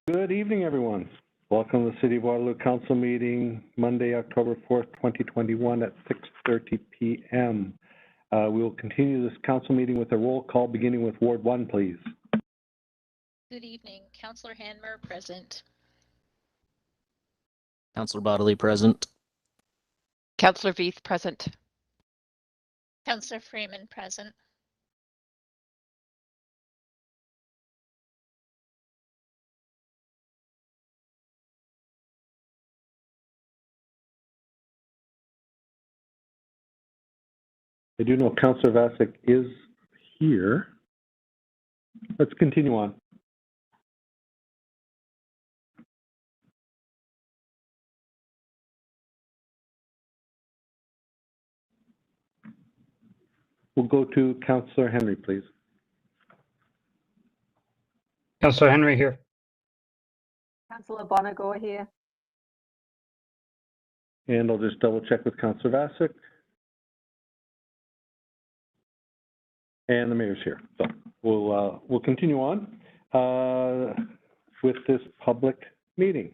Good evening, everyone. Welcome to the City of Waterloo Council meeting, Monday, October 4th, 2021 at 6:30 p.m. We will continue this council meeting with a roll call, beginning with Ward 1, please. Good evening. Councillor Hanmer, present. Councillor Bodley, present. Councillor Veith, present. Councillor Freeman, present. I do know Councillor Vasic is here. Let's continue on. We'll go to Councillor Henry, please. Councillor Henry here. Councillor Bonago here. And I'll just double check with Councillor Vasic. And the mayor's here. So we'll continue on with this public meeting.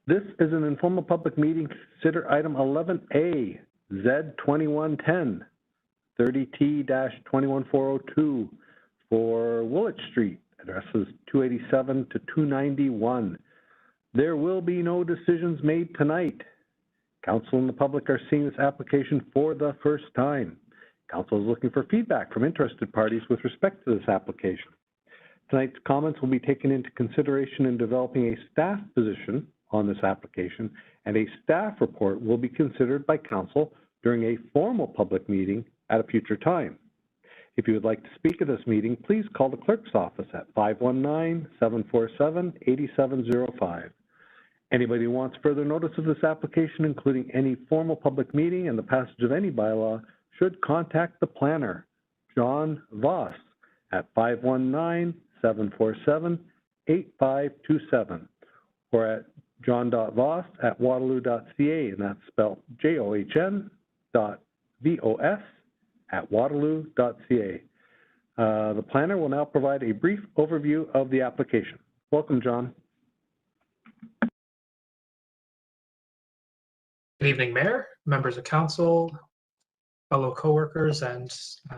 This is an informal public meeting. Consider item 11A, Z2110, 30T-21402 for Woolwich Street, addresses 287 to 291. There will be no decisions made tonight. Council and the public are seeing this application for the first time. Council is looking for feedback from interested parties with respect to this application. Tonight's comments will be taken into consideration in developing a staff position on this application, and a staff report will be considered by Council during a formal public meeting at a future time. If you would like to speak at this meeting, please call the clerk's office at 519-747-8705. Anybody who wants further notice of this application, including any formal public meeting and the passage of any bylaw, should contact the planner, John Voss, at 519-747-8527, or at john.voss@waterloo.ca, and that's spelled john.vos@waterloo.ca. The planner will now provide a brief overview of the application. Welcome, John. Good evening, Mayor, members of Council, fellow co-workers, and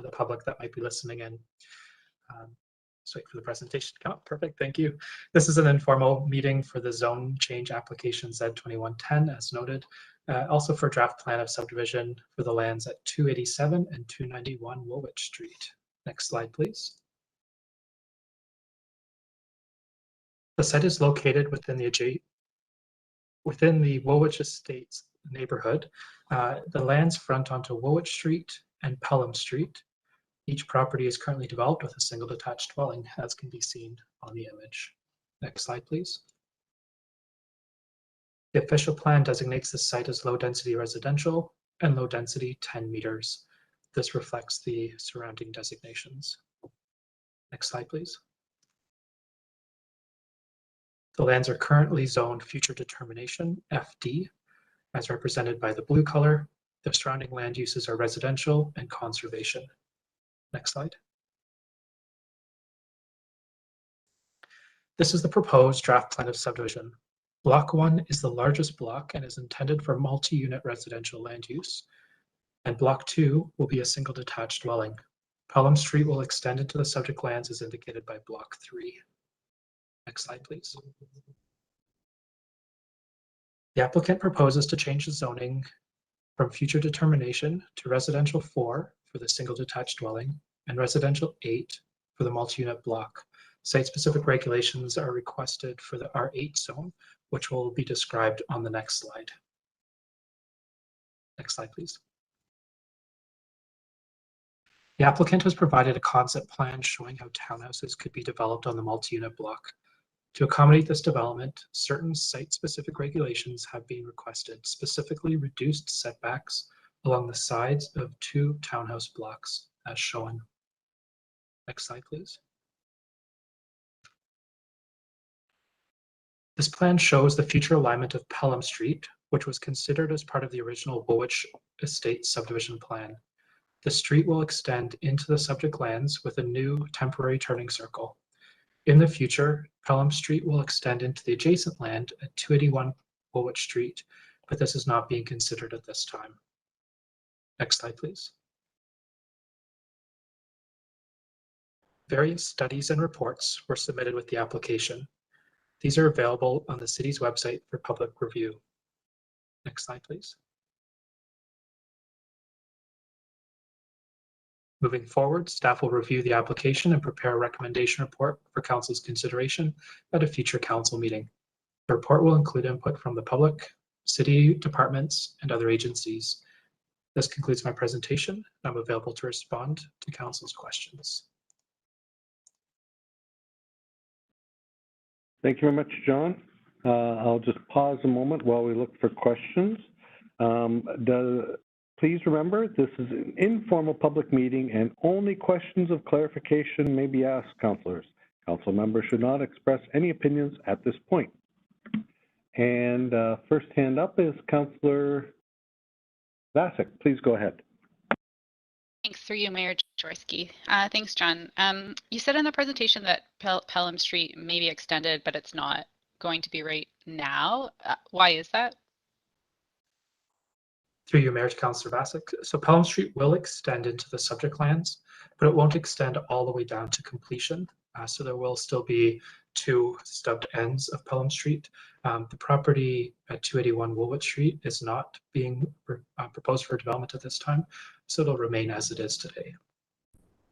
the public that might be listening in. Just wait for the presentation to come up. Perfect, thank you. This is an informal meeting for the zone change application Z2110, as noted. Also for draft plan of subdivision for the lands at 287 and 291 Woolwich Street. Next slide, please. The site is located within the Woolwich Estates neighborhood. The lands front onto Woolwich Street and Pelham Street. Each property is currently developed with a single detached dwelling, as can be seen on the image. Next slide, please. The official plan designates the site as low density residential and low density 10 meters. This reflects the surrounding designations. Next slide, please. The lands are currently zoned future determination, FD, as represented by the blue color. The surrounding land uses are residential and conservation. Next slide. This is the proposed draft plan of subdivision. Block 1 is the largest block and is intended for multi-unit residential land use. And Block 2 will be a single detached dwelling. Pelham Street will extend into the subject lands as indicated by Block 3. Next slide, please. The applicant proposes to change the zoning from future determination to residential 4 for the single detached dwelling and residential 8 for the multi-unit block. Site-specific regulations are requested for the R8 zone, which will be described on the next slide. Next slide, please. The applicant has provided a concept plan showing how townhouses could be developed on the multi-unit block. To accommodate this development, certain site-specific regulations have been requested, specifically reduced setbacks along the sides of 2 townhouse blocks, as shown. Next slide, please. This plan shows the future alignment of Pelham Street, which was considered as part of the original Woolwich Estate subdivision plan. The street will extend into the subject lands with a new temporary turning circle. In the future, Pelham Street will extend into the adjacent land at 281 Woolwich Street, but this is not being considered at this time. Next slide, please. Various studies and reports were submitted with the application. These are available on the city's website for public review. Next slide, please. Moving forward, staff will review the application and prepare a recommendation report for council's consideration at a future council meeting. The report will include input from the public, city departments, and other agencies. This concludes my presentation. I'm available to respond to council's questions. Thank you very much, John. I'll just pause a moment while we look for questions. Please remember, this is an informal public meeting and only questions of clarification may be asked, councillors. Council members should not express any opinions at this point. And first hand up is Councillor Vasic. Please go ahead. Thanks, through you, Mayor Jaworski. Thanks, John. You said in the presentation that Pelham Street may be extended, but it's not going to be right now. Why is that? Through you, Mayor to Councillor Vasic. So Pelham Street will extend into the subject lands, but it won't extend all the way down to completion. So there will still be two stubbed ends of Pelham Street. The property at 281 Woolwich Street is not being proposed for development at this time, so it'll remain as it is today.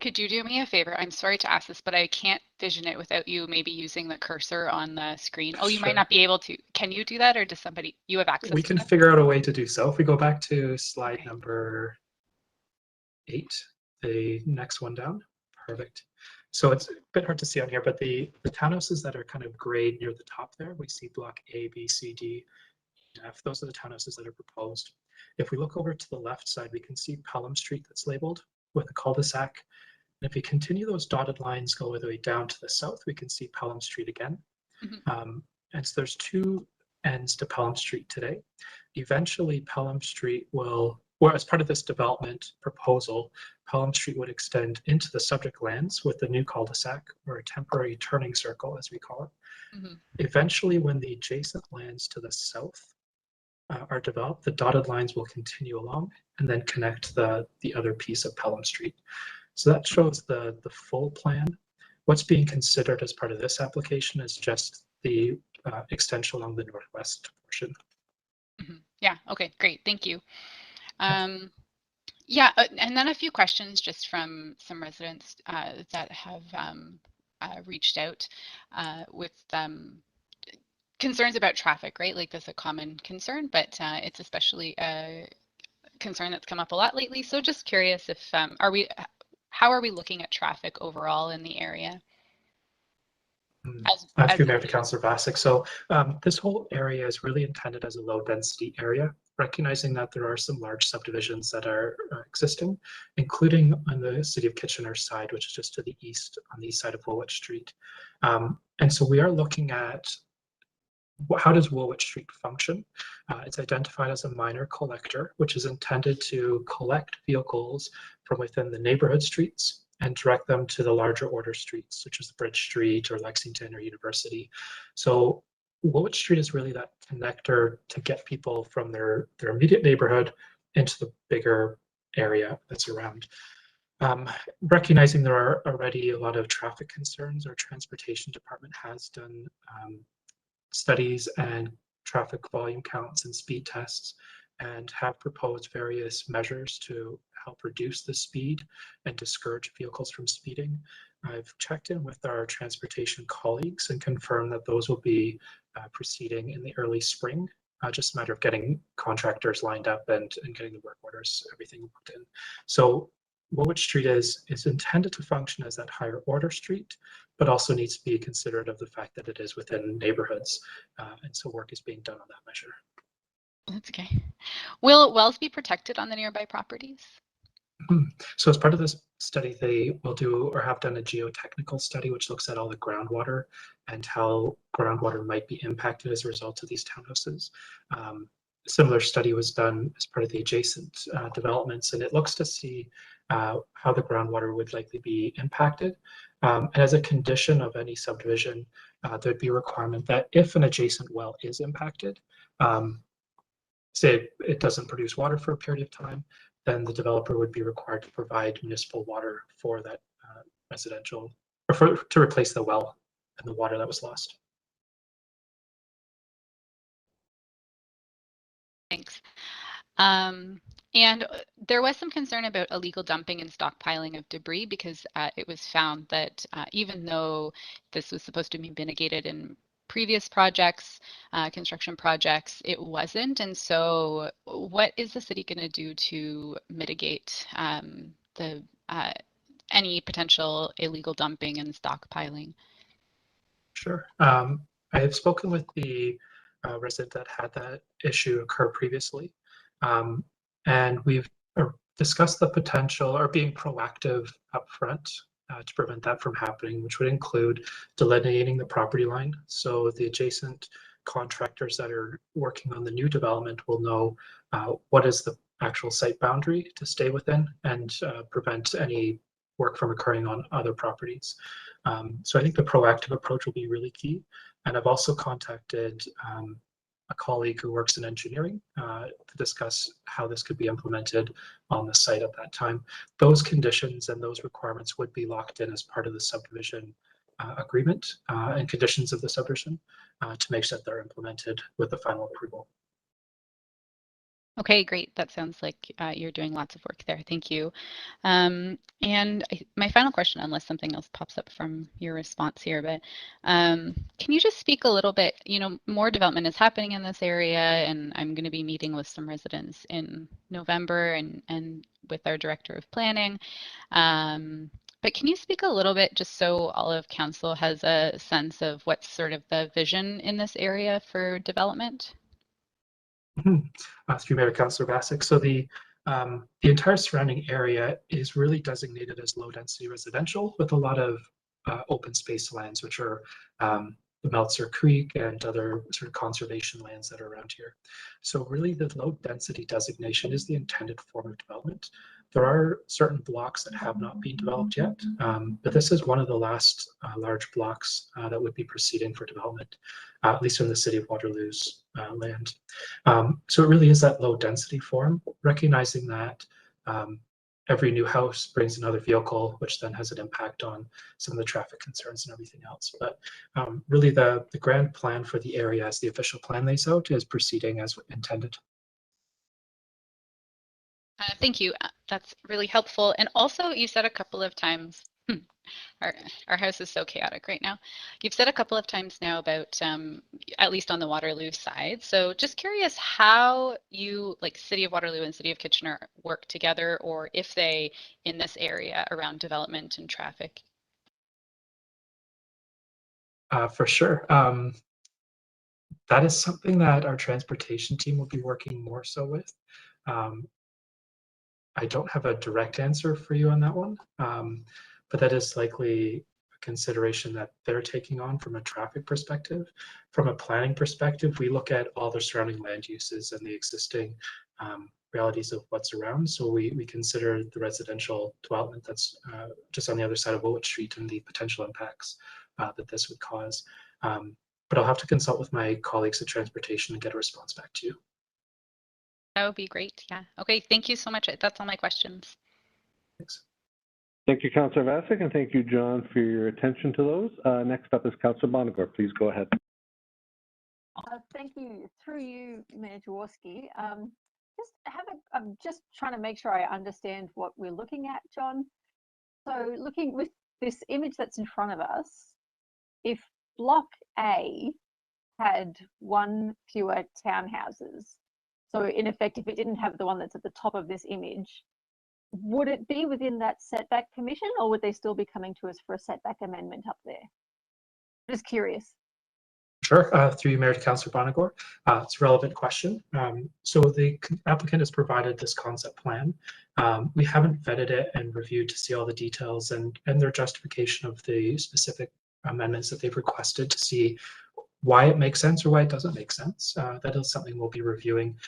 Could you do me a favor? I'm sorry to ask this, but I can't vision it without you maybe using the cursor on the screen. Oh, you Sure. might not be able to. Can you do that, or does somebody, you have access We to can that? figure out a way to do so. If we go back to slide Okay. number 8, the next one down. Perfect. So it's a bit hard to see on here, but the townhouses that are kind of grayed near the top there, we see block A, B, C, D, and F. Those are the townhouses that are proposed. If we look over to the left side, we can see Pelham Street that's labeled with a cul-de-sac. And if we continue those dotted lines go all the way down to the south, we can see Pelham Street again. Mm-hmm. And so there's two ends to Pelham Street today. Eventually, Pelham Street will, or as part of this development proposal, Pelham Street would extend into the subject lands with the new cul-de-sac, or a temporary turning circle, as we call it. Mm-hmm. Eventually, when the adjacent lands to the south are developed, the dotted lines will continue along and then connect the other piece of Pelham Street. So that shows the full plan. What's being considered as part of this application is just the extension along the northwest portion. Mm-hmm. Yeah, okay, great, thank you. Yeah, and then a few questions just from some residents that have reached out with concerns about traffic, right? Like that's a common concern, but it's especially a concern that's come up a lot lately. So just curious if, how are we looking at traffic overall in the area? Through Mayor to Councillor Vasic. So this whole area is really intended as a low density area, recognizing that there are some large subdivisions that are existing, including on the City of Kitchener side, which is just to the east, on the east side of Woolwich Street. And so we are looking at how does Woolwich Street function? It's identified as a minor collector, which is intended to collect vehicles from within the neighborhood streets and direct them to the larger order streets, such as Bridge Street or Lexington or University. So Woolwich Street is really that connector to get people from their immediate neighborhood into the bigger area that's around. Recognizing there are already a lot of traffic concerns, our transportation department has done studies and traffic volume counts and speed tests, and have proposed various measures to help reduce the speed and discourage vehicles from speeding. I've checked in with our transportation colleagues and confirmed that those will be proceeding in the early spring. Just a matter of getting contractors lined up and getting the work orders, everything booked in. So Woolwich Street is intended to function as that higher order street, but also needs to be considerate of the fact that it is within neighborhoods. And so work is being done on that measure. That's okay. Will wells be protected on the nearby properties? So as part of this study, they will do or have done a geotechnical study, which looks at all the groundwater and how groundwater might be impacted as a result of these townhouses. Similar study was done as part of the adjacent developments, and it looks to see how the groundwater would likely be impacted. And as a condition of any subdivision, there'd be a requirement that if an adjacent well is impacted, say it doesn't produce water for a period of time, then the developer would be required to provide municipal water for that residential, or to replace the well and the water that was lost. Thanks. And there was some concern about illegal dumping and stockpiling of debris because it was found that even though this was supposed to be mitigated in previous projects, construction projects, it wasn't. And so what is the city going to do to mitigate any potential illegal dumping and stockpiling? Sure. I have spoken with the resident that had that issue occur previously. And we've discussed the potential or being proactive upfront to prevent that from happening, which would include delineating the property line. So the adjacent contractors that are working on the new development will know what is the actual site boundary to stay within and prevent any work from occurring on other properties. So I think the proactive approach will be really key. And I've also contacted a colleague who works in engineering to discuss how this could be implemented on the site at that time. Those conditions and those requirements would be locked in as part of the subdivision agreement and conditions of the subdivision to make sure that they're implemented with the final approval. Okay, great. That sounds like you're doing lots of work there. Thank you. My final question, unless something else pops up from your response here, but can you just speak a little bit, more development is happening in this area, and I'm going to be meeting with some residents in November and with our director of planning. But can you speak a little bit just so all of council has a sense of what's sort of the vision in this area for development? Through Mayor Councillor Bassick. So the entire surrounding area is really designated as low density residential with a lot of open space lands, which are the Meltzer Creek and other sort of conservation lands that are around here. So really the low density designation is the intended form of development. There are certain blocks that have not been developed yet, but this is one of the last large blocks that would be proceeding for development, at least in the city of Waterloo's land. So it really is that low density form, recognizing that every new house brings another vehicle, which then has an impact on some of the traffic concerns and everything else. But really the grand plan for the area as the official plan lays out is proceeding as intended. Thank you. That's really helpful. And also you said a couple of times, our house is so chaotic right now. You've said a couple of times now about, at least on the Waterloo side. So just curious how you, like City of Waterloo and City of Kitchener, work together, or if they, in this area around development and traffic. For sure. That is something that our transportation team will be working more so with. I don't have a direct answer for you on that one, but that is likely a consideration that they're taking on from a traffic perspective. From a planning perspective, we look at all the surrounding land uses and the existing realities of what's around. So we consider the residential development that's just on the other side of Willett Street and the potential impacts that this would cause. But I'll have to consult with my colleagues at transportation and get a response back to you. That would be great. Yeah. Okay. Thank you so much. That's all my questions. Thanks. Thank you, Councillor Vassick, and thank you, John, for your attention to those. Next up is Councillor Bonagor. Please go ahead. Thank you. Through you, Mayor Jaworski. I'm just trying to make sure I understand what we're looking at, John. So looking with this image that's in front of us, if Block A had one fewer townhouses, so in effect, if it didn't have the one that's at the top of this image, would it be within that setback permission, or would they still be coming to us for a setback amendment up there? Just curious. Sure. Through you, Mayor to Councillor Bonagor. It's a relevant question. So the applicant has provided this concept plan. We haven't vetted it and reviewed to see all the details and their justification of the specific amendments that they've requested to see why it makes sense or why it doesn't make sense. That is something we'll be reviewing.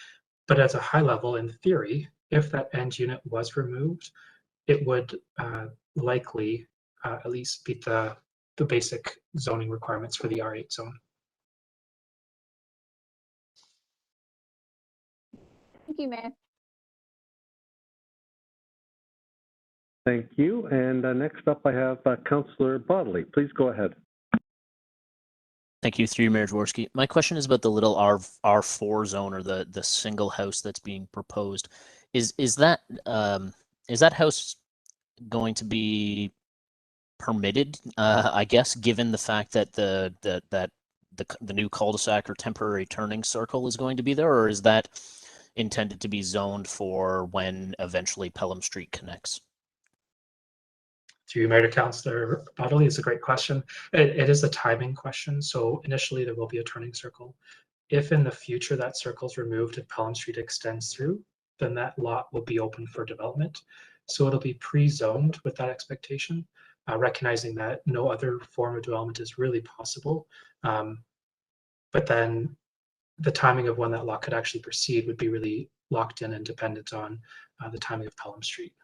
But at a high level, in theory, if that end unit was removed, it would likely at least meet the basic zoning requirements for the R8 zone. Thank you, Mayor. Thank you. And next up, I have Councillor Bodley. Please go ahead. Thank you, through you, Mayor Jaworski. My question is about the little R4 zone, or the single house that's being proposed. Is that house going to be permitted? I guess, given the fact that the new cul-de-sac or temporary turning circle is going to be there, or is that intended to be zoned for when eventually Pelham Street connects? Through you, Mayor, to Councillor Bodley, is a great question. It is a timing question. So initially there will be a turning circle. If in the future that circle is removed and Pelham Street extends through, then that lot will be open for development. So it'll be pre-zoned with that expectation, recognizing that no other form of development is really possible. But then the timing of when that lot could actually proceed would be really locked in and dependent on the timing of Pelham Street.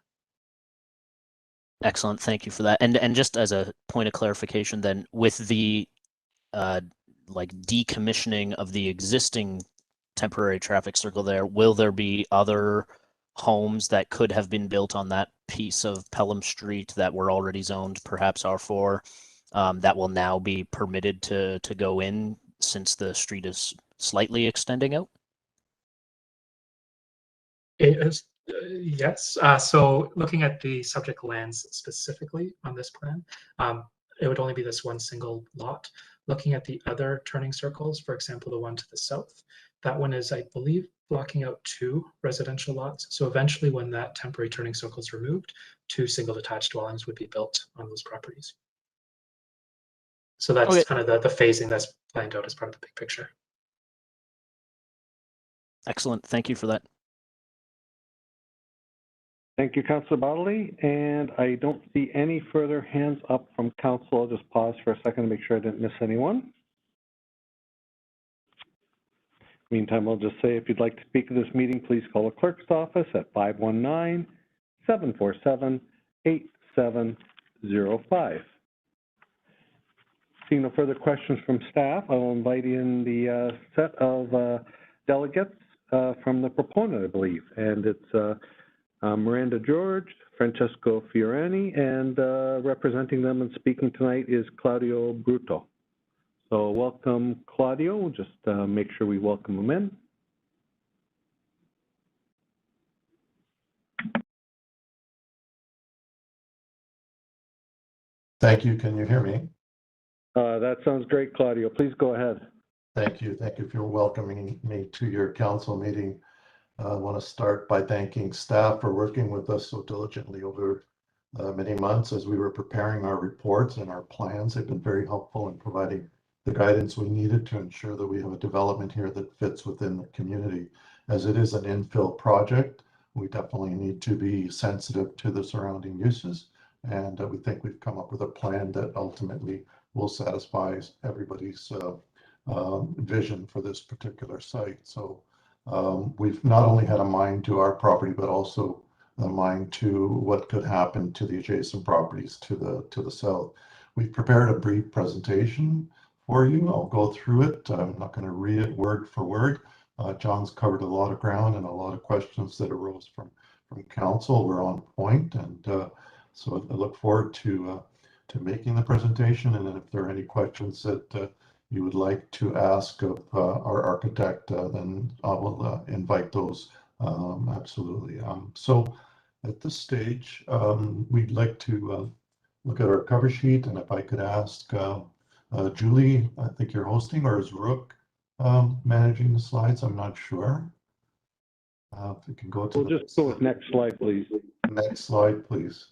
Excellent, thank you for that. And just as a point of clarification, then, with the like decommissioning of the existing temporary traffic circle there, will there be other homes that could have been built on that piece of Pelham Street that were already zoned, perhaps R4, that will now be permitted to go in since the street is slightly extending out? It is, yes. So looking at the subject lands specifically on this plan, it would only be this one single lot. Looking at the other turning circles, for example, the one to the south, that one is, I believe, blocking out 2 residential lots. So eventually, when that temporary turning circle is removed, 2 single detached dwellings would be built on those properties. So that's Okay. kind of the phasing that's planned out as part of the big picture. Excellent, thank you for that. Thank you, Councillor Bodley. And I don't see any further hands up from council. I'll just pause for a second to make sure I didn't miss anyone. Meantime, I'll just say, if you'd like to speak to this meeting, please call the clerk's office at 519-747-8705. Seeing no further questions from staff, I'll invite in the set of delegates from the proponent, I believe. And it's Miranda George, Francesco Fiorani, and representing them and speaking tonight is Claudio Bruto. So welcome, Claudio. We'll just make sure we welcome him in. Thank you. Can you hear me? That sounds great, Claudio. Please go ahead. Thank you. Thank you for welcoming me to your council meeting. I want to start by thanking staff for working with us so diligently over many months as we were preparing our reports and our plans. They've been very helpful in providing the guidance we needed to ensure that we have a development here that fits within the community. As it is an infill project, we definitely need to be sensitive to the surrounding uses. And we think we've come up with a plan that ultimately will satisfy everybody's vision for this particular site. So we've not only had a mind to our property, but also a mind to what could happen to the adjacent properties to the south. We've prepared a brief presentation for you. I'll go through it. I'm not going to read it word for word. John's covered a lot of ground, and a lot of questions that arose from council were on point. And so I look forward to making the presentation. And then if there are any questions that you would like to ask of our architect, then I will invite those, absolutely. So at this stage, we'd like to look at our cover sheet, and if I could ask Julie, I think you're hosting, or is Rook managing the slides? I'm not sure. If we can go to We'll just go with next slide, please. Next slide, please.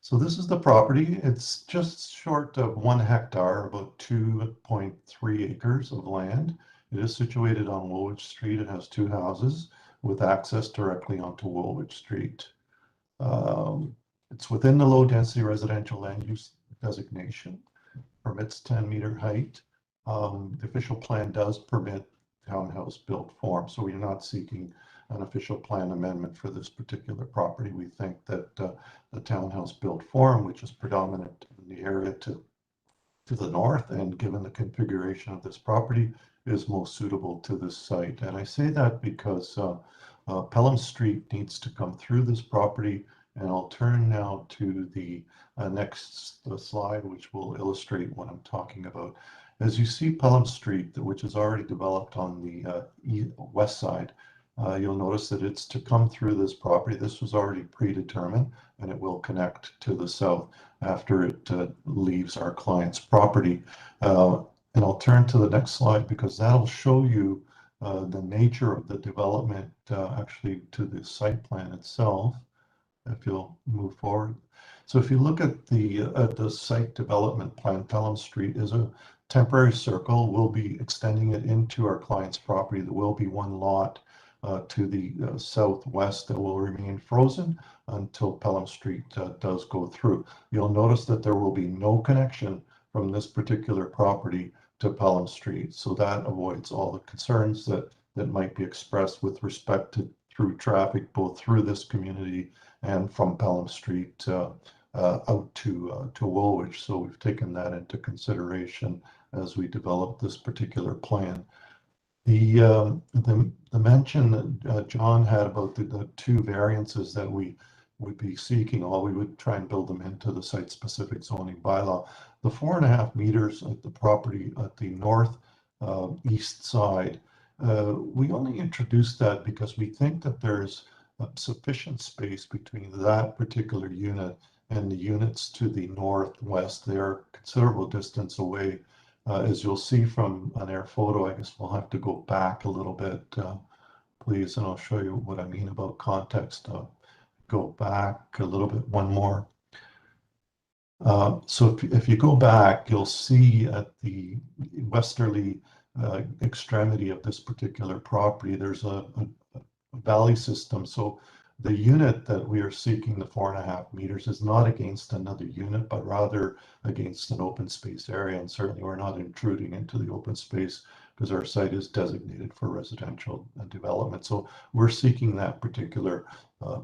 So this is the property. It's just short of 1 hectare, about 2.3 acres of land. It is situated on Woolwich Street. It has 2 houses with access directly onto Woolwich Street. It's within the low density residential land use designation, permits 10-meter height. The official plan does permit townhouse built form, so we're not seeking an official plan amendment for this particular property. We think that the townhouse built form, which is predominant in the area to the north, and given the configuration of this property, is most suitable to this site. And I say that because Pelham Street needs to come through this property, and I'll turn now to the next slide, which will illustrate what I'm talking about. As you see Pelham Street, which is already developed on the west side, you'll notice that it's to come through this property. This was already predetermined, and it will connect to the south after it leaves our client's property. And I'll turn to the next slide because that'll show you the nature of the development actually to the site plan itself, if you'll move forward. So if you look at the site development plan, Pelham Street is a temporary circle. We'll be extending it into our client's property. There will be one lot to the southwest that will remain frozen until Pelham Street does go through. You'll notice that there will be no connection from this particular property to Pelham Street. So that avoids all the concerns that might be expressed with respect to through traffic, both through this community and from Pelham Street out to Woolwich. So we've taken that into consideration as we develop this particular plan. The mention that John had about the two variances that we would be seeking, or we would try and build them into the site-specific zoning bylaw. The 4.5 meters at the property at the north east side, we only introduced that because we think that there's sufficient space between that particular unit and the units to the northwest. They are considerable distance away. As you'll see from an air photo, I guess we'll have to go back a little bit, please, and I'll show you what I mean about context. Go back a little bit, one more. So if you go back, you'll see at the westerly extremity of this particular property, there's a valley system. So the unit that we are seeking, the 4.5 meters, is not against another unit, but rather against an open space area. And certainly we're not intruding into the open space because our site is designated for residential development. So we're seeking that particular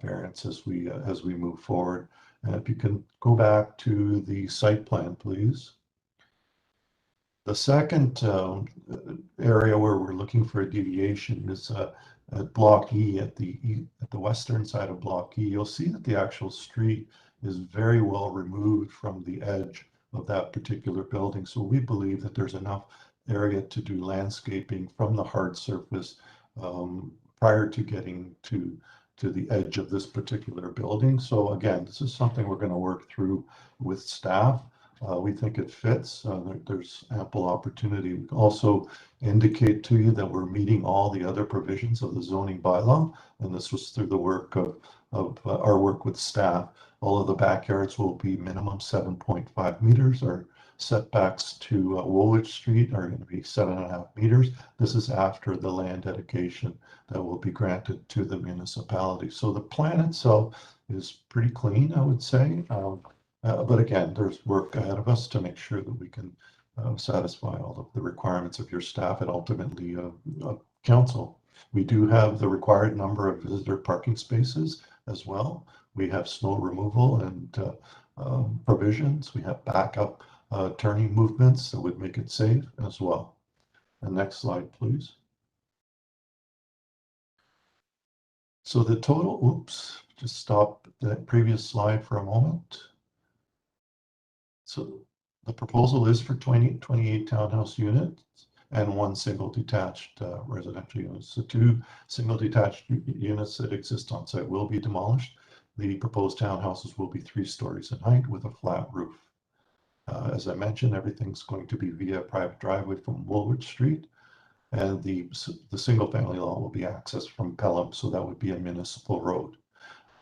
variance as we move forward. And if you can go back to the site plan, please. The second area where we're looking for a deviation is at Block E, at the western side of Block E. You'll see that the actual street is very well removed from the edge of that particular building. So we believe that there's enough area to do landscaping from the hard surface prior to getting to the edge of this particular building. So again, this is something we're going to work through with staff. We think it fits. There's ample opportunity. We also indicate to you that we're meeting all the other provisions of the zoning bylaw, and this was through the work of our work with staff. All of the backyards will be minimum 7.5 meters. Our setbacks to Woolwich Street are going to be 7.5 meters. This is after the land dedication that will be granted to the municipality. So the plan itself is pretty clean, I would say. But again, there's work ahead of us to make sure that we can satisfy all of the requirements of your staff and ultimately council. We do have the required number of visitor parking spaces as well. We have snow removal and provisions. We have backup turning movements that would make it safe as well. The next slide, please. So the total, oops, just stop the previous slide for a moment. So the proposal is for 28 townhouse units and one single detached residential unit. So 2 single detached units that exist on site will be demolished. The proposed townhouses will be 3 stories in height with a flat roof. As I mentioned, everything's going to be via private driveway from Woolwich Street, and the single family lot will be accessed from Pelham, so that would be a municipal road.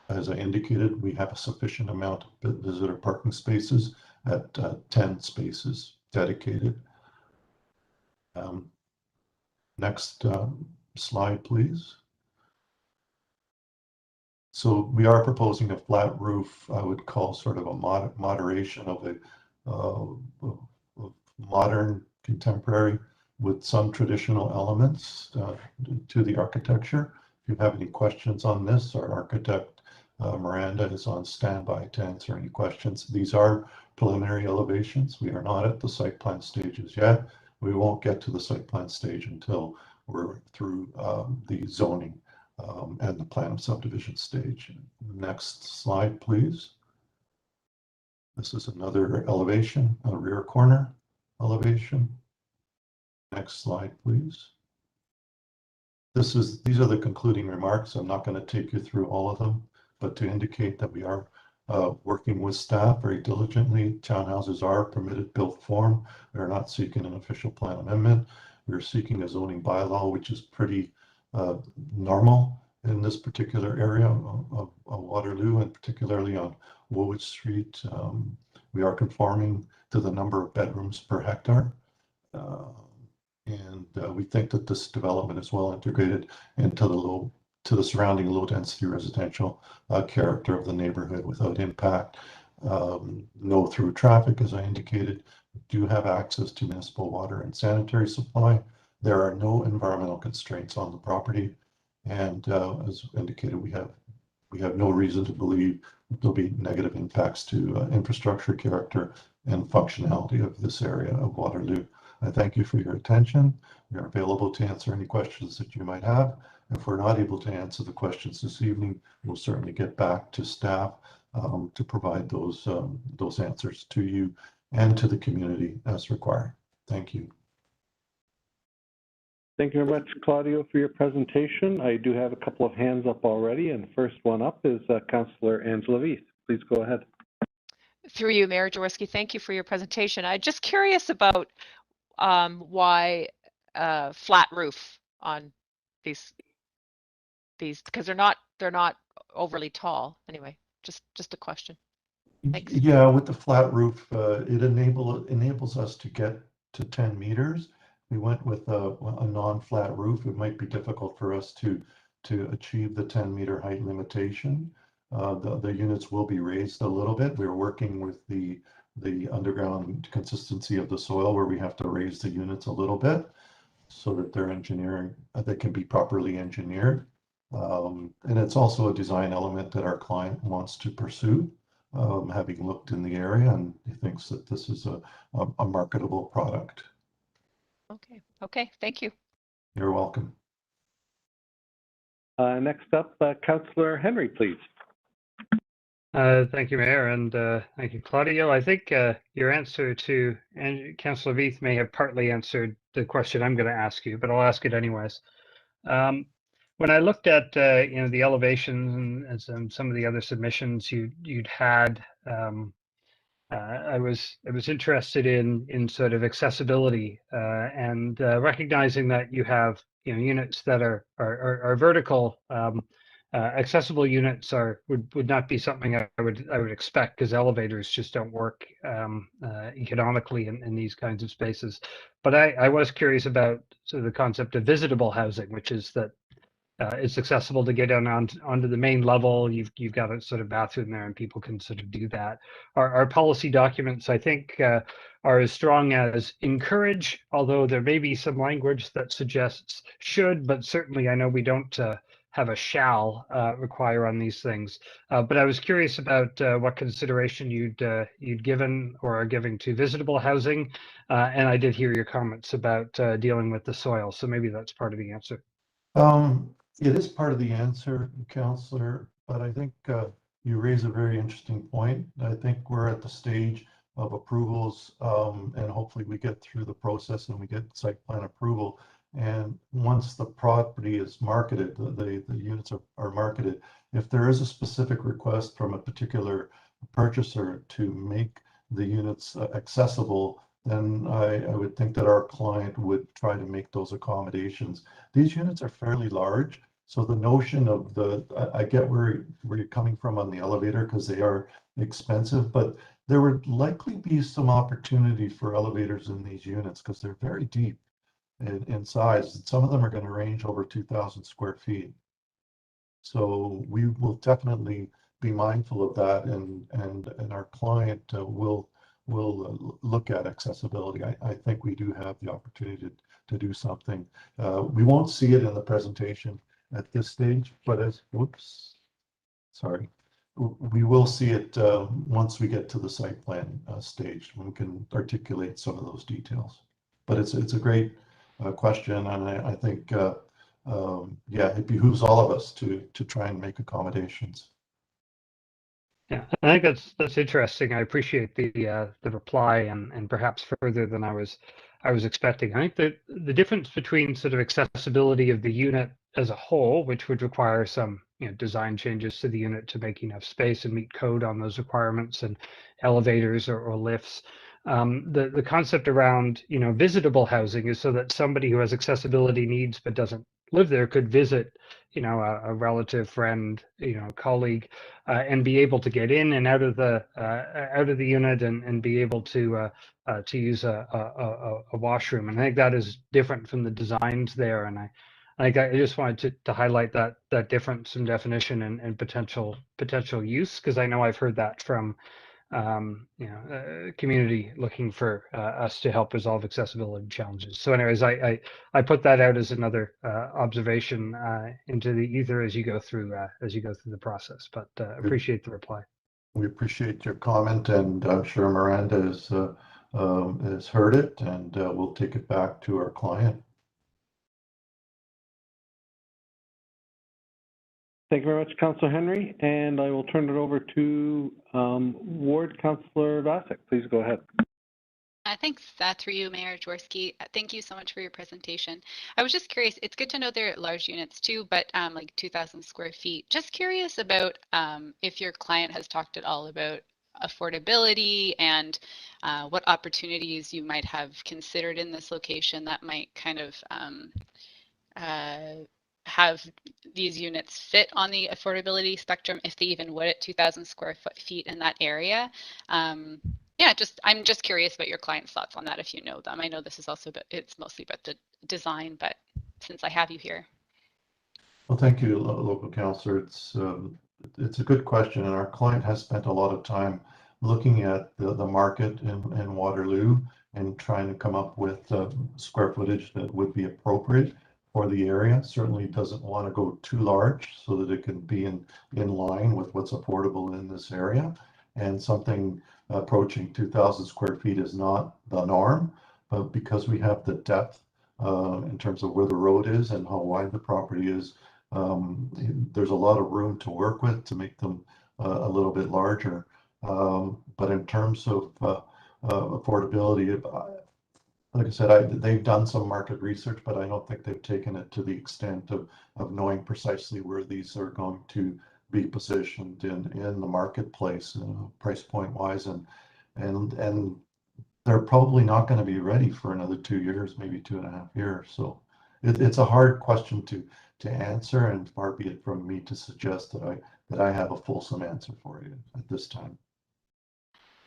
As I indicated, we have a sufficient amount of visitor parking spaces at 10 spaces dedicated. Next slide, please. So we are proposing a flat roof. I would call sort of a moderation of modern contemporary with some traditional elements to the architecture. If you have any questions on this, our architect, Miranda, is on standby to answer any questions. These are preliminary elevations. We are not at the site plan stages yet. We won't get to the site plan stage until we're through the zoning and the plan of subdivision stage. Next slide, please. This is another elevation, a rear corner elevation. Next slide, please. These are the concluding remarks. I'm not going to take you through all of them, but to indicate that we are working with staff very diligently. Townhouses are permitted built form. We're not seeking an official plan amendment. We're seeking a zoning bylaw, which is pretty normal in this particular area of Waterloo, and particularly on Woolwich Street. We are conforming to the number of bedrooms per hectare. And we think that this development is well integrated into the surrounding low density residential character of the neighborhood without impact. No through traffic, as I indicated. We do have access to municipal water and sanitary supply. There are no environmental constraints on the property. And as indicated, we have no reason to believe that there'll be negative impacts to infrastructure character and functionality of this area of Waterloo. I thank you for your attention. We are available to answer any questions that you might have. If we're not able to answer the questions this evening, we'll certainly get back to staff to provide those answers to you and to the community as required. Thank you. Thank you very much, Claudio, for your presentation. I do have a couple of hands up already, and the first one up is Councillor Angela Veith. Please go ahead. Through you, Mayor Jaworski, thank you for your presentation. I'm just curious about why flat roof on these because they're not overly tall. Anyway, just a question. Thanks. Yeah, with the flat roof, it enables us to get to 10 meters. We went with a non-flat roof. It might be difficult for us to achieve the 10-meter height limitation. The units will be raised a little bit. We're working with the underground consistency of the soil where we have to raise the units a little bit so that they can be properly engineered. And it's also a design element that our client wants to pursue, having looked in the area, and he thinks that this is a marketable product. Okay, thank you. You're welcome. Next up, Councillor Henry, please. Thank you, Mayor, and thank you, Claudio. I think your answer to Councillor Veith may have partly answered the question I'm going to ask you, but I'll ask it anyways. When I looked at the elevations and some of the other submissions you'd had, I was interested in sort of accessibility and recognizing that you have units that are vertical. Accessible units would not be something I would expect, because elevators just don't work economically in these kinds of spaces. But I was curious about sort of the concept of visitable housing, which is that it's accessible to get onto the main level. You've got a sort of bathroom there, and people can sort of do that. Our policy documents, I think, are as strong as encourage, although there may be some language that suggests should, but certainly I know we don't have a shall require on these things. But I was curious about what consideration you'd given or are giving to visitable housing, and I did hear your comments about dealing with the soil, so maybe that's part of the answer. It is part of the answer, Councillor, but I think you raise a very interesting point. I think we're at the stage of approvals, and hopefully we get through the process and we get site plan approval. And once the property is marketed, the units are marketed, if there is a specific request from a particular purchaser to make the units accessible, then I would think that our client would try to make those accommodations. These units are fairly large, so the notion of I get where you're coming from on the elevator, because they are expensive, but there would likely be some opportunity for elevators in these units because they're very deep in size. Some of them are going to range over 2,000 square feet. So we will definitely be mindful of that, and our client will look at accessibility. I think we do have the opportunity to do something. We won't see it in the presentation at this stage, but we will see it once we get to the site plan stage, when we can articulate some of those details. But it's a great question, and I think yeah, it behooves all of us to try and make accommodations. Yeah, I think that's interesting. I appreciate the reply, and perhaps further than I was expecting. I think that the difference between sort of accessibility of the unit as a whole, which would require some design changes to the unit to make enough space and meet code on those requirements, and elevators or lifts. The concept around visitable housing is so that somebody who has accessibility needs but doesn't live there could visit a relative, friend, colleague, and be able to get in and out of the unit, and be able to use a washroom. And I think that is different from the designs there. And I just wanted to highlight that difference in definition and potential use, because I know I've heard that from community looking for us to help resolve accessibility challenges. So anyways, I put that out as another observation into the ether as you go through the process, but appreciate the reply. We appreciate your comment, and I'm sure Miranda has heard it, and we'll take it back to our client. Thank you very much, Councillor Henry, and I will turn it over to Ward Councillor Vasek. Please go ahead. Thanks, through you, Mayor Jaworski. Thank you so much for your presentation. I was just curious, it's good to know they're large units too, but like 2,000 square feet. Just curious about if your client has talked at all about affordability, and what opportunities you might have considered in this location that might kind of have these units fit on the affordability spectrum, if they even would, at 2,000 square feet in that area. Yeah, I'm just curious about your client's thoughts on that, if you know them. I know this is also, it's mostly about the design, but since I have you here. Well, thank you, local councillor. It's a good question, and our client has spent a lot of time looking at the market in Waterloo and trying to come up with square footage that would be appropriate for the area. Certainly doesn't want to go too large, so that it can be in line with what's affordable in this area. And something approaching 2,000 square feet is not the norm, but because we have the depth in terms of where the road is and how wide the property is, there's a lot of room to work with to make them a little bit larger. But in terms of affordability, like I said, they've done some market research, but I don't think they've taken it to the extent of knowing precisely where these are going to be positioned in the marketplace, price point wise, and they're probably not going to be ready for another 2 years, maybe 2.5 years. So it's a hard question to answer, and far be it from me to suggest that I have a fulsome answer for you at this time.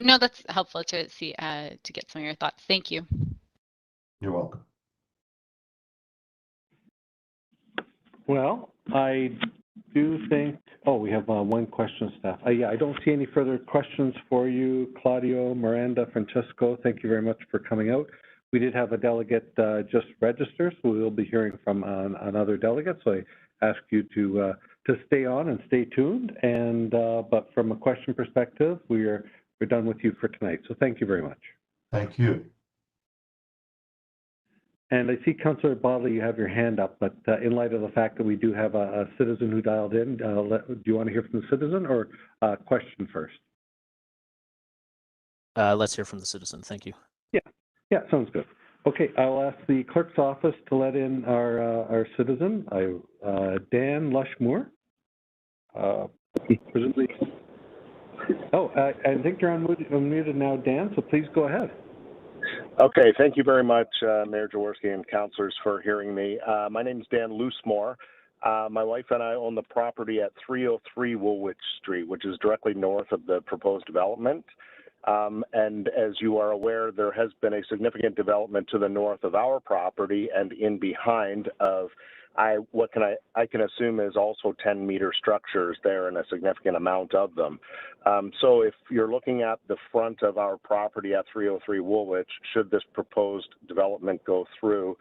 No, that's helpful to see, to get some of your thoughts. Thank you. You're welcome. Well, I do think, we have one question, staff. Yeah, I don't see any further questions for you, Claudio, Miranda, Francesco. Thank you very much for coming out. We did have a delegate just register, so we will be hearing from another delegate. So I ask you to stay on and stay tuned. And but from a question perspective, we're done with you for tonight. So thank you very much. Thank you. And I see, Councillor Bodley, you have your hand up, but in light of the fact that we do have a citizen who dialed in, do you want to hear from the citizen or question first? Let's hear from the citizen. Thank you. Yeah, sounds good. Okay, I'll ask the clerk's office to let in our citizen, Dan Lushmore. Presumably. I think you're unmuted now, Dan, so please go ahead. Okay, thank you very much, Mayor Jaworski and councillors, for hearing me. My name is Dan Lushmore. My wife and I own the property at 303 Woolwich Street, which is directly north of the proposed development. And as you are aware, there has been a significant development to the north of our property and in behind of what I can assume is also 10-meter structures there, and a significant amount of them. So if you're looking at the front of our property at 303 Woolwich, should this proposed development go through,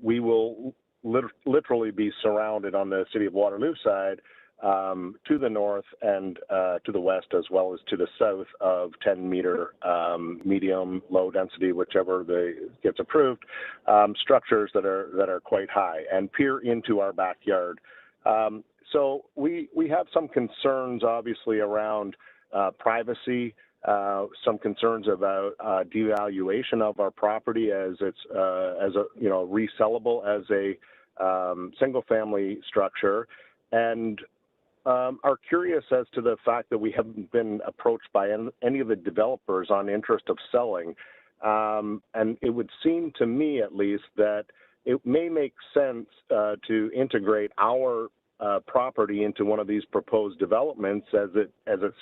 we will literally be surrounded on the city of Waterloo side to the north and to the west, as well as to the south of 10-meter medium, low density, whichever gets approved, structures that are quite high and peer into our backyard. So we have some concerns, obviously, around privacy, some concerns about devaluation of our property as it's resellable as a single-family structure, and are curious as to the fact that we haven't been approached by any of the developers on interest of selling. And it would seem to me, at least, that it may make sense to integrate our property into one of these proposed developments, as it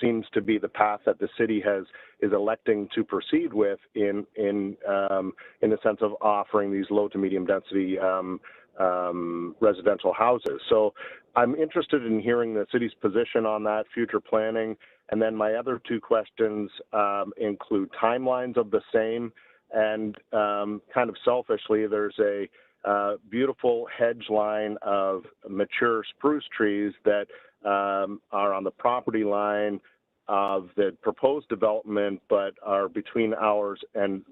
seems to be the path that the city is electing to proceed with in the sense of offering these low to medium density residential houses. So I'm interested in hearing the city's position on that, future planning, and then my other two questions include timelines of the same, and kind of selfishly, there's a beautiful hedge line of mature spruce trees that are on the property line of the proposed development, but are between ours and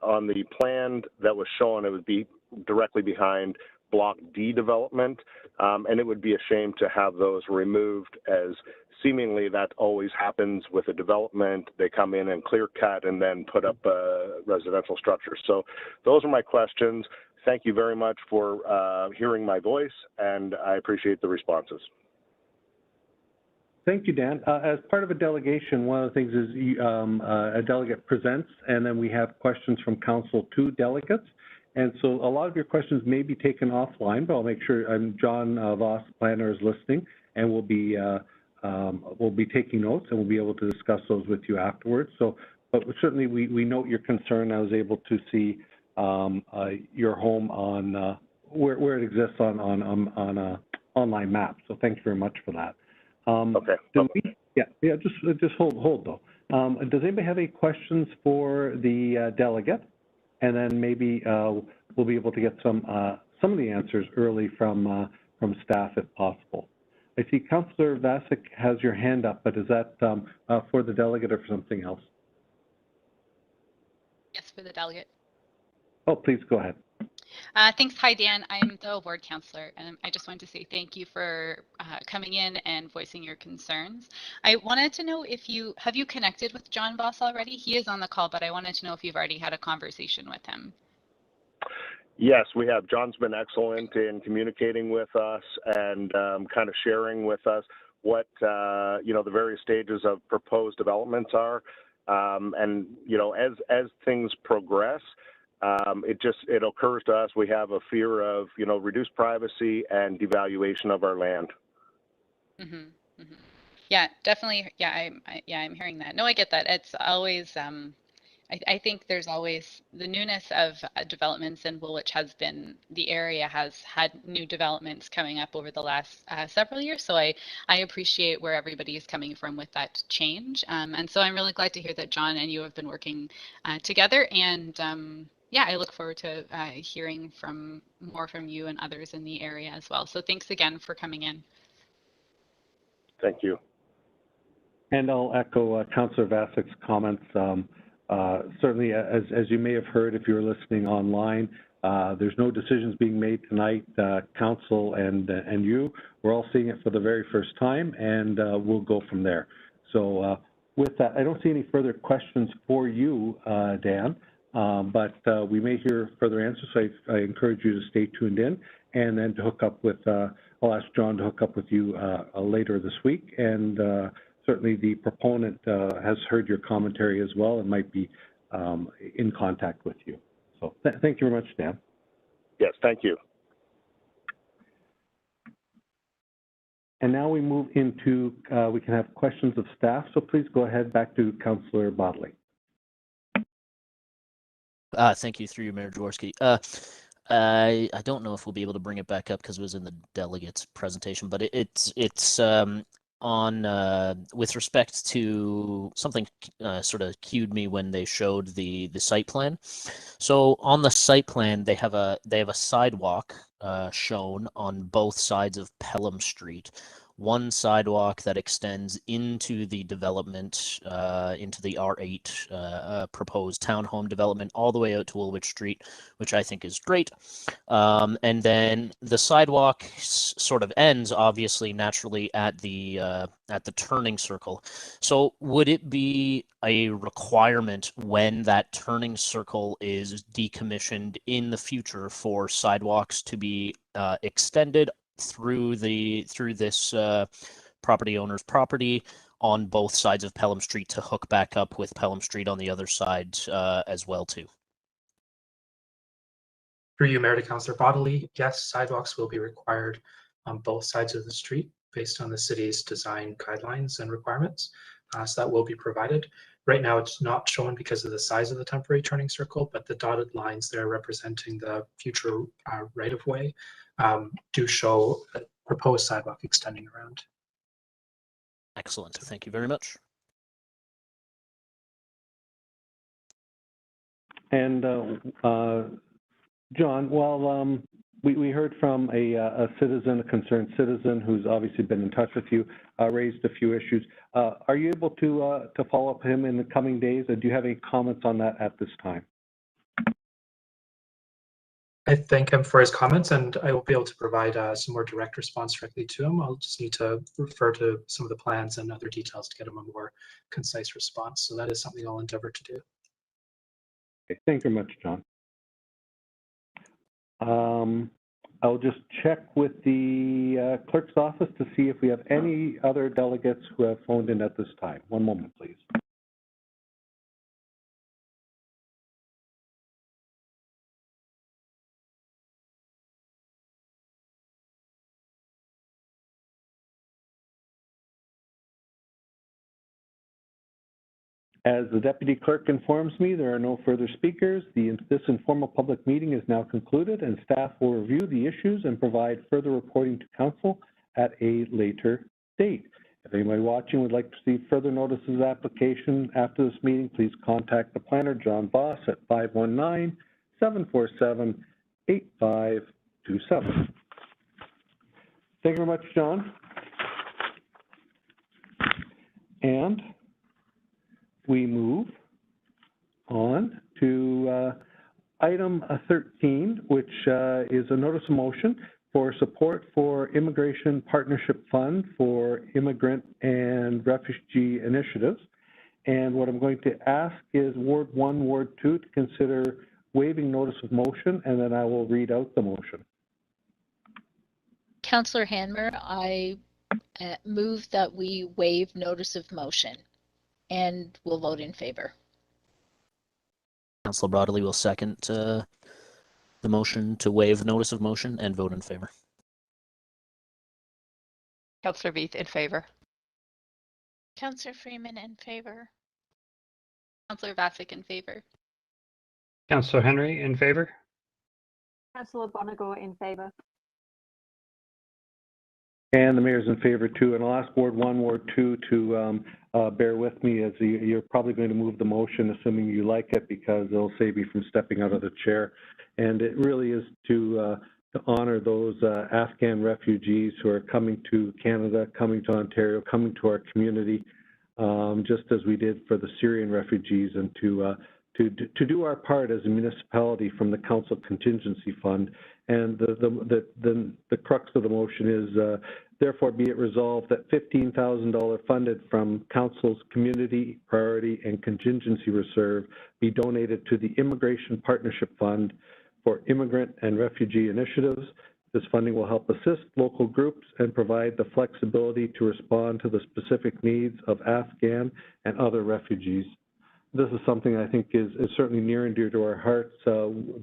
on the plan that was shown, it would be directly behind Block D development, and it would be a shame to have those removed, as seemingly that always happens with a development. They come in and clear cut and then put up residential structures. So those are my questions. Thank you very much for hearing my voice, and I appreciate the responses. Thank you, Dan. As part of a delegation, one of the things is a delegate presents, and then we have questions from Council Two Delegates. And so a lot of your questions may be taken offline, but I'll make sure John Voss, planner, is listening, and we'll be taking notes, and we'll be able to discuss those with you afterwards. So, but certainly we note your concern. I was able to see your home on where it exists on an online map. So thank you very much for that. Okay. Just hold though. Does anybody have any questions for the delegate? And then maybe we'll be able to get some of the answers early from staff if possible. I see Councillor Vasic has your hand up, but is that for the delegate or for something else? Yes, for the delegate. Oh, please go ahead. Thanks. Hi, Dan. I'm the ward councillor, and I just wanted to say thank you for coming in and voicing your concerns. I wanted to know if have you connected with John Voss already? He is on the call, but I wanted to know if you've already had a conversation with him. Yes, we have. John's been excellent in communicating with us and kind of sharing with us what the various stages of proposed developments are, and as things progress. It occurs to us we have a fear of reduced privacy and devaluation of our land. Mm-hmm, mm-hmm. Yeah, definitely. Yeah, I'm hearing that. No, I get that. It's always I think there's always the newness of developments, and Woolwich the area has had new developments coming up over the last several years. So I appreciate where everybody is coming from with that change. And so I'm really glad to hear that John and you have been working together. And yeah, I look forward to hearing more from you and others in the area as well. So thanks again for coming in. Thank you. And I'll echo Councillor Vasic's comments. Certainly, as you may have heard if you're listening online, there's no decisions being made tonight. Council and you, we're all seeing it for the very first time, and we'll go from there. So with that, I don't see any further questions for you, Dan, but we may hear further answers. So I encourage you to stay tuned in, and then to hook up with, I'll ask John to hook up with you later this week, and certainly the proponent has heard your commentary as well and might be in contact with you. So thank you very much, Dan. Yes, thank you. And now we move into, we can have questions of staff. So please go ahead back to Councillor Bodley. Thank you, through you, Mayor Jaworski. I don't know if we'll be able to bring it back up because it was in the delegates presentation, but it's on with respect to something sort of cued me when they showed the site plan. So on the site plan, they have a sidewalk shown on both sides of Pelham Street. One sidewalk that extends into the development, into the R8 proposed townhome development, all the way out to Woolwich Street, which I think is great. And then the sidewalk sort of ends, obviously, naturally at the turning circle. So would it be a requirement when that turning circle is decommissioned in the future for sidewalks to be extended through this property owner's property on both sides of Pelham Street to hook back up with Pelham Street on the other side as well too? Through you, Mayor to Councillor Bodley, yes, sidewalks will be required on both sides of the street based on the city's design guidelines and requirements. So that will be provided. Right now, it's not shown because of the size of the temporary turning circle, but the dotted lines there representing the future right-of-way do show a proposed sidewalk extending around. Excellent. Thank you very much. And John, well, we heard from a citizen, a concerned citizen who's obviously been in touch with you, raised a few issues. Are you able to follow up with him in the coming days? Or do you have any comments on that at this time? I thank him for his comments, and I will be able to provide some more direct response directly to him. I'll just need to refer to some of the plans and other details to get him a more concise response. So that is something I'll endeavor to do. Okay, thank you very much, John. I'll just check with the clerk's office to see if we have any other delegates who have phoned in at this time. One moment, please. As the Deputy Clerk informs me, there are no further speakers. This informal public meeting is now concluded, and staff will review the issues and provide further reporting to Council at a later date. If anybody watching would like to receive further notices of application after this meeting, please contact the planner, John Voss, at 519-747-8527. Thank you very much, John. And we move on to item 13, which is a notice of motion for support for Immigration Partnership Fund for Immigrant and Refugee Initiatives. And what I'm going to ask is Ward 1, Ward 2 to consider waiving notice of motion, and then I will read out the motion. Councillor Hanmer, I move that we waive notice of motion and will vote in favor. Councillor Broadley will second the motion to waive notice of motion and vote in favor. Councillor Veith in favor. Councillor Freeman in favor. Councillor Vassick in favor. Councillor Henry in favor. Councillor Bonnegar in favor. And the mayor's in favor too. And I'll ask Ward 1, Ward 2 to bear with me, as you're probably going to move the motion, assuming you like it, because it'll save you from stepping out of the chair. And it really is to honor those Afghan refugees who are coming to Canada, coming to Ontario, coming to our community, just as we did for the Syrian refugees, and to do our part as a municipality from the Council Contingency Fund. And the crux of the motion is, therefore be it resolved that $15,000 funded from Council's Community Priority and Contingency Reserve be donated to the Immigration Partnership Fund for Immigrant and Refugee Initiatives. This funding will help assist local groups and provide the flexibility to respond to the specific needs of Afghan and other refugees. This is something I think is certainly near and dear to our hearts,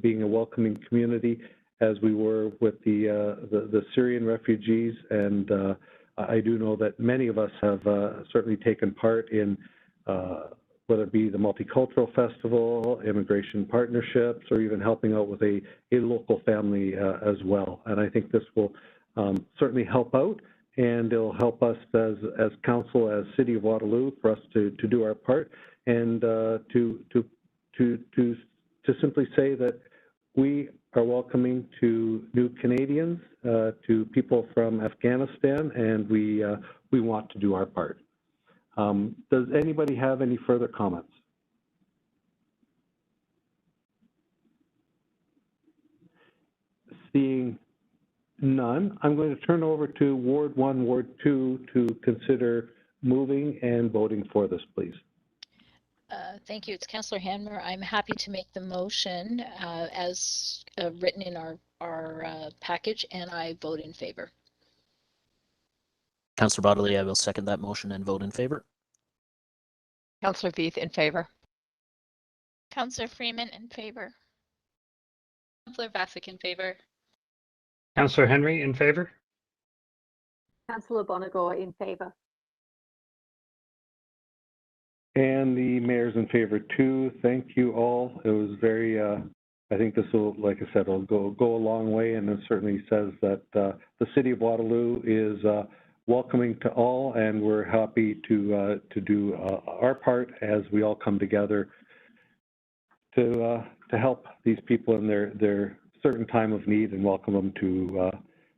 being a welcoming community, as we were with the Syrian refugees. And I do know that many of us have certainly taken part in, whether it be the Multicultural Festival, immigration partnerships, or even helping out with a local family as well. And I think this will certainly help out, and it'll help us as Council, as City of Waterloo, for us to do our part, and to simply say that we are welcoming to new Canadians, to people from Afghanistan, and we want to do our part. Does anybody have any further comments? Seeing none, I'm going to turn over to Ward 1, Ward 2 to consider moving and voting for this, please. Thank you. It's Councillor Hanmer. I'm happy to make the motion as written in our package, and I vote in favor. Councillor Bodley, I will second that motion and vote in favor. Councillor Veith in favor. Councillor Freeman in favor. Councillor Bassick in favor. Councillor Henry in favor. Councillor Bonagor in favor. And the mayor's in favor too. Thank you all. It was very, I think this will, like I said, will go a long way, and it certainly says that the city of Waterloo is welcoming to all, and we're happy to do our part as we all come together to help these people in their certain time of need and welcome them to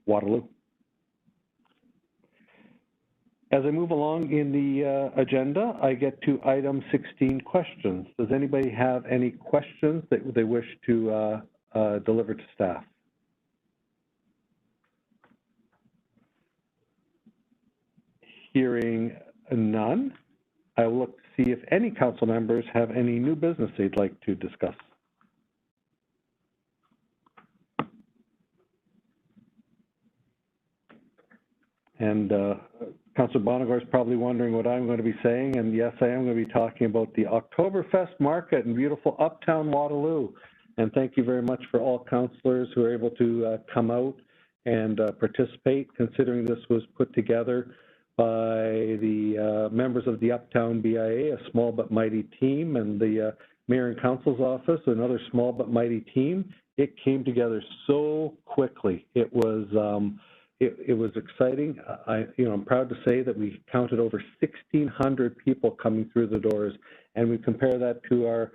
Waterloo. As I move along in the agenda, I get to item 16, questions. Does anybody have any questions that they wish to deliver to staff? Hearing none, I will look to see if any council members have any new business they'd like to discuss. And Councillor Bonagor is probably wondering what I'm going to be saying, and yes, I am going to be talking about the Oktoberfest market in beautiful Uptown Waterloo. And thank you very much for all councillors who are able to come out and participate, considering this was put together by the members of the Uptown BIA, a small but mighty team, and the Mayor and Council's office, another small but mighty team. It came together so quickly. It was exciting. I'm proud to say that we counted over 1,600 people coming through the doors, and we compare that to our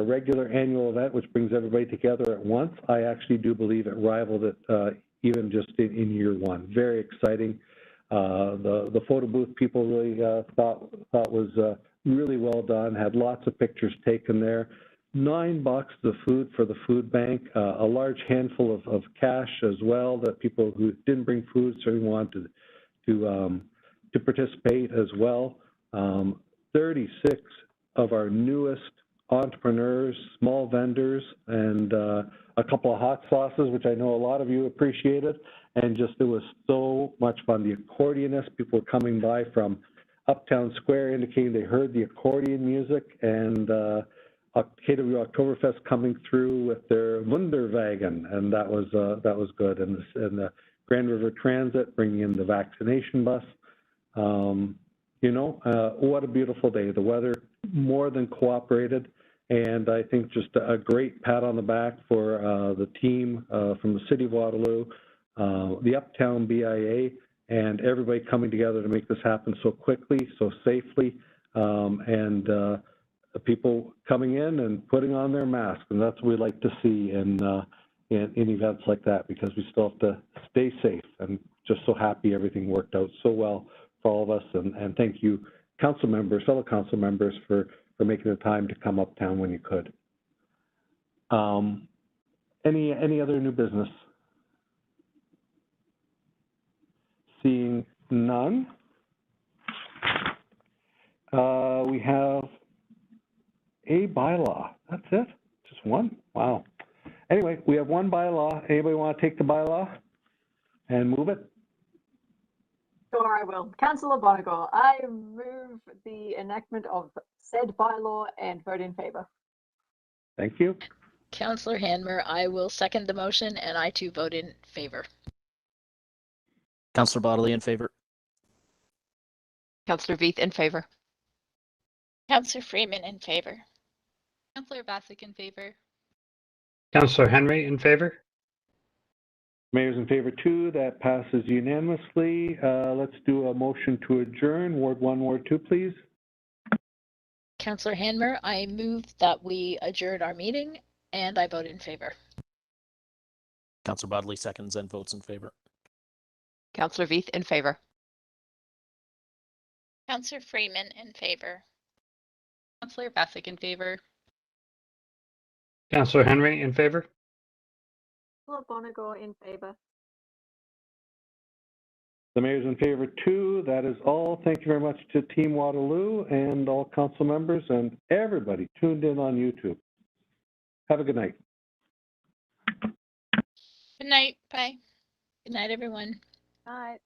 regular annual event, which brings everybody together at once. I actually do believe it rivaled it even just in year one. Very exciting. The photo booth people really thought was really well done. Had lots of pictures taken there. 9 boxes of food for the food bank, a large handful of cash as well that people who didn't bring food certainly wanted to participate as well. 36 of our newest entrepreneurs, small vendors, and a couple of hot sauces, which I know a lot of you appreciated. And just, it was so much fun. The accordionists, people were coming by from Uptown Square indicating they heard the accordion music, and KW Oktoberfest coming through with their Wunderwagen, and that was good. And the Grand River Transit bringing in the vaccination bus. What a beautiful day. The weather more than cooperated, and I think just a great pat on the back for the team from the City of Waterloo, the Uptown BIA, and everybody coming together to make this happen so quickly, so safely, and people coming in and putting on their masks, and that's what we like to see in events like that, because we still have to stay safe. And just so happy everything worked out so well for all of us, and thank you, council members, fellow council members, for making the time to come uptown when you could. Any other new business? Seeing none, we have a bylaw. That's it? Just one? Wow. Anyway, we have one bylaw. Anybody want to take the bylaw and move it? Sure, I will. Councillor Bonagor, I move the enactment of said bylaw and vote in favor. Thank you. Councillor Hanmer, I will second the motion, and I too vote in favor. Councillor Bodley in favor. Councillor Veith in favor. Councillor Freeman in favor. Councillor Bassick in favor. Councillor Henry in favor. Mayor's in favor too. That passes unanimously. Let's do a motion to adjourn. Ward 1, Ward 2, please. Councillor Hanmer, I move that we adjourn our meeting, and I vote in favor. Councillor Bodley seconds and votes in favor. Councillor Veith in favor. Councillor Freeman in favor. Councillor Bassick in favor. Councillor Henry in favor. Councillor Bonagor in favor. The mayor's in favor too. That is all. Thank you very much to Team Waterloo and all council members and everybody tuned in on YouTube. Have a good night. Good night. Bye. Good night, everyone. All right.